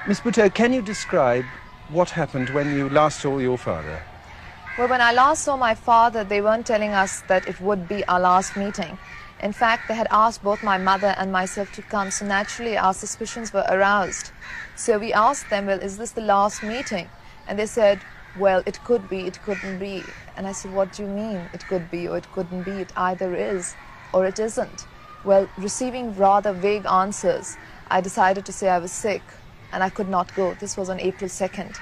Miss Bhutto, can you describe what happened when you last saw your father? Well, when I last saw my father, they weren't telling us that it would be our last meeting. In fact, they had asked both my mother and myself to come, so naturally our suspicions were aroused. So we asked them, well, is this the last meeting? And they said, well, it could be, it couldn't be. And I said, what do you mean? It could be or it couldn't be. It either is or it isn't. Well, receiving rather vague answers, I decided to say I was sick and I could not go. This was on April 2nd.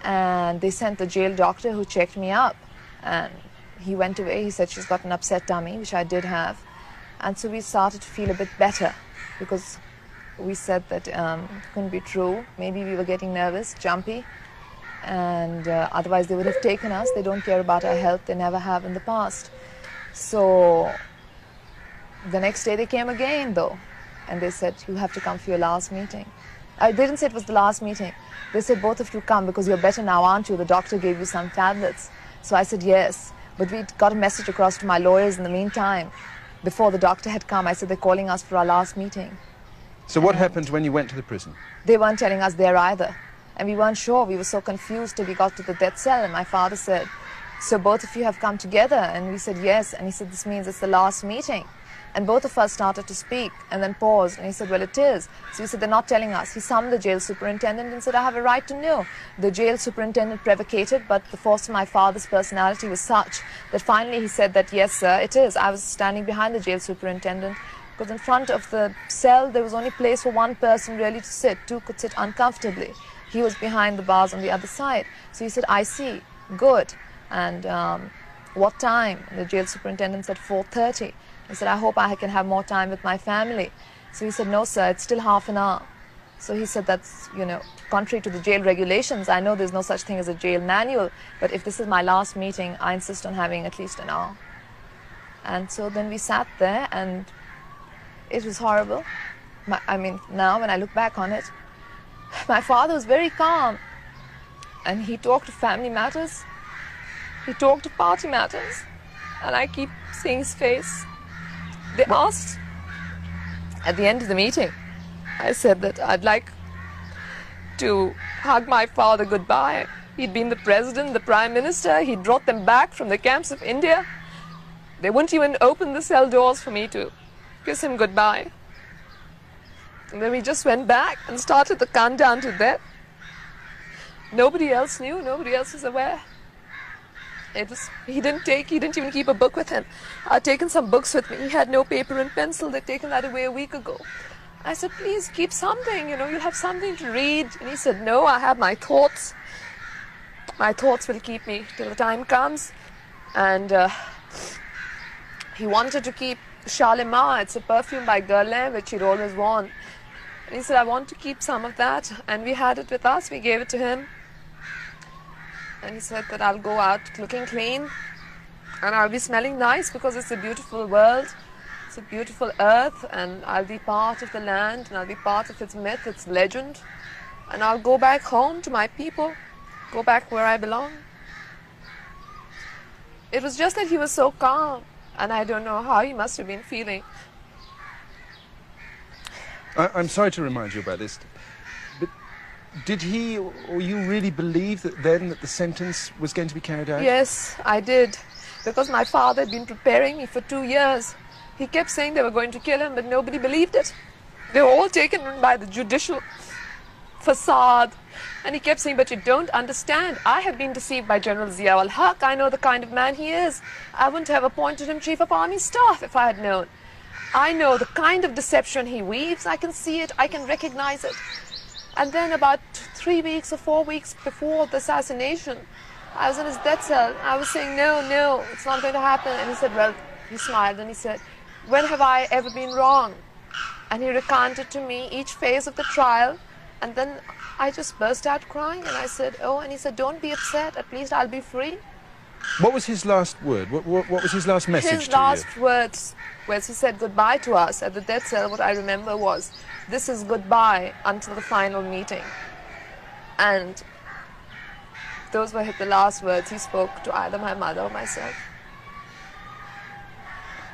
And they sent the jail doctor who checked me up. And he went away. He said she's got an upset tummy, which I did have. And so we started to feel a bit better because we said that it couldn't be true. Maybe we were getting nervous, jumpy. And otherwise they would have taken us. They don't care about our health. They never have in the past. So the next day they came again, though. And they said, you have to come for your last meeting. They didn't say it was the last meeting. They said, both of you come because you're better now, aren't you? The doctor gave you some tablets. So I said, yes. But we got a message across to my lawyers in the meantime. Before the doctor had come, I said, they're calling us for our last meeting. So what happened when you went to the prison? They weren't telling us there either. And we weren't sure. We were so confused till we got to the death cell. And my father said, so both of you have come together? And we said, yes. And he said, this means it's the last meeting. And both of us started to speak and then paused. And he said, well, it is. So we said, they're not telling us. He summoned the jail superintendent and said, I have a right to know. The jail superintendent prevocated, but the force of my father's personality was such that finally he said that, yes, sir, it is. I was standing behind the jail superintendent because in front of the cell, there was only place for one person really to sit. Two could sit uncomfortably. He was behind the bars on the other side. So he said, I see. Good. And what time? And the jail superintendent said 4:30. He said, I hope I can have more time with my family. So he said, no, sir, it's still half an hour. So he said, that's, contrary to the jail regulations. I know there's no such thing as a jail manual, but if this is my last meeting, I insist on having at least an hour. And so then we sat there, and it was horrible. Now when I look back on it, my father was very calm. And he talked of family matters. He talked of party matters. And I keep seeing his face. They asked at the end of the meeting, I said that I'd like to hug my father goodbye. He'd been the president, the prime minister. He'd brought them back from the camps of India. They wouldn't even open the cell doors for me to kiss him goodbye. And then we just went back and started the countdown to death. Nobody else knew, nobody else was aware. He didn't even keep a book with him. I'd taken some books with me. He had no paper and pencil. They'd taken that away a week ago. I said, please keep something, you'll have something to read. And he said, no, I have my thoughts. My thoughts will keep me till the time comes. And he wanted to keep Shalimar. It's a perfume by Guerlain, which he'd always worn. And he said, I want to keep some of that. And we had it with us. We gave it to him. And he said that I'll go out looking clean and I'll be smelling nice because it's a beautiful world, it's a beautiful earth, and I'll be part of the land and I'll be part of its myth, its legend, and I'll go back home to my people, go back where I belong. It was just that he was so calm, and I don't know how he must have been feeling. I'm sorry to remind you about this. Did he or you really believe that the sentence was going to be carried out? Yes, I did. Because my father had been preparing me for 2 years. He kept saying they were going to kill him, but nobody believed it. They were all taken in by the judicial facade. And he kept saying, but you don't understand. I have been deceived by General Zia-ul-Haq. I know the kind of man he is. I wouldn't have appointed him Chief of Army Staff if I had known. I know the kind of deception he weaves. I can see it. I can recognize it. And then about 3 weeks or 4 weeks before the assassination, I was in his death cell. I was saying, no, it's not going to happen. And he said, well, he smiled and he said, when have I ever been wrong? And he recounted to me each phase of the trial. And then I just burst out crying and I said, oh, and he said, don't be upset. At least I'll be free. What was his last word? What was his last message to you? His last words, where he said goodbye to us at the death cell, what I remember was, this is goodbye until the final meeting. And those were the last words he spoke to either my mother or myself.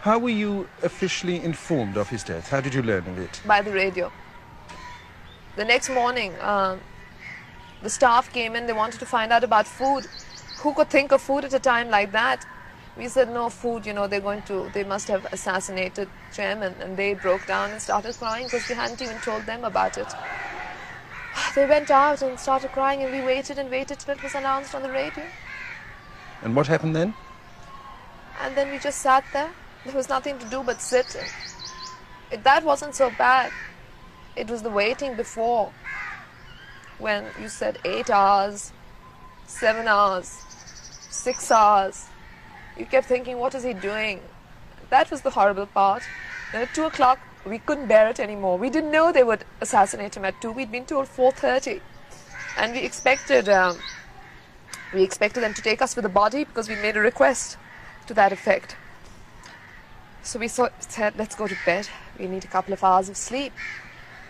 How were you officially informed of his death? How did you learn of it? By the radio. The next morning, the staff came in, they wanted to find out about food. Who could think of food at a time like that? We said, no food, they must have assassinated chairman. And they broke down and started crying because we hadn't even told them about it. They went out and started crying, and we waited and waited till it was announced on the radio. And what happened then? And then we just sat there. There was nothing to do but sit. That wasn't so bad. It was the waiting before, when you said 8 hours, 7 hours, 6 hours. You kept thinking, what is he doing? That was the horrible part. Then at 2 o'clock, we couldn't bear it anymore. We didn't know they would assassinate him at 2. We'd been told 4:30. And we expected them to take us for the body because we made a request to that effect. So we said, let's go to bed. We need a couple of hours of sleep.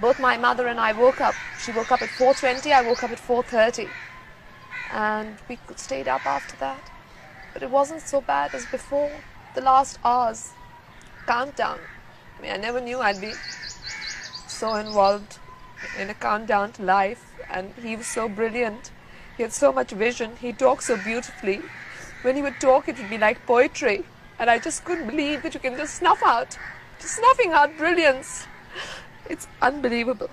Both my mother and I woke up. She woke up at 4:20, I woke up at 4:30. And we stayed up after that. But it wasn't so bad as before. The last hours, countdown. I never knew I'd be so involved in a countdown to life. And he was so brilliant. He had so much vision. He talked so beautifully. When he would talk, it would be like poetry. And I just couldn't believe that you can just snuffing out brilliance. It's unbelievable.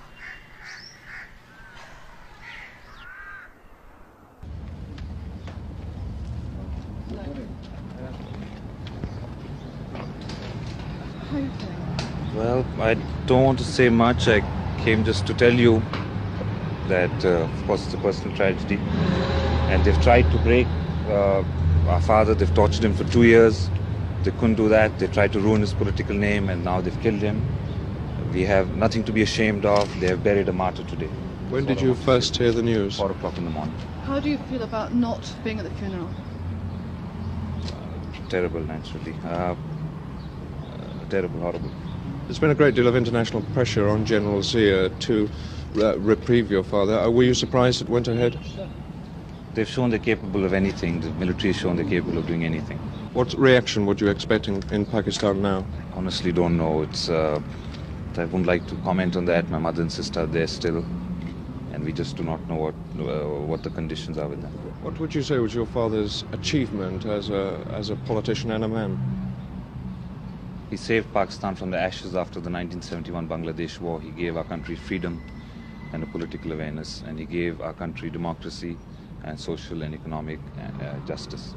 Well, I don't want to say much. I came just to tell you that, of course, it's a personal tragedy. And they've tried to break our father. They've tortured him for 2 years. They couldn't do that. They tried to ruin his political name, and now they've killed him. We have nothing to be ashamed of. They have buried a martyr today. When did you first hear the news? 4 o'clock in the morning. How do you feel about not being at the funeral? Terrible, naturally. Terrible, horrible. There's been a great deal of international pressure on General Zia to reprieve your father. Were you surprised it went ahead? They've shown they're capable of anything. The military has shown they're capable of doing anything. What reaction would you expect in Pakistan now? Honestly, don't know. I wouldn't like to comment on that. My mother and sister are there still, and we just do not know what the conditions are with them. What would you say was your father's achievement as a politician and a man? He saved Pakistan from the ashes after the 1971 Bangladesh war. He gave our country freedom and a political awareness, and he gave our country democracy and social and economic justice.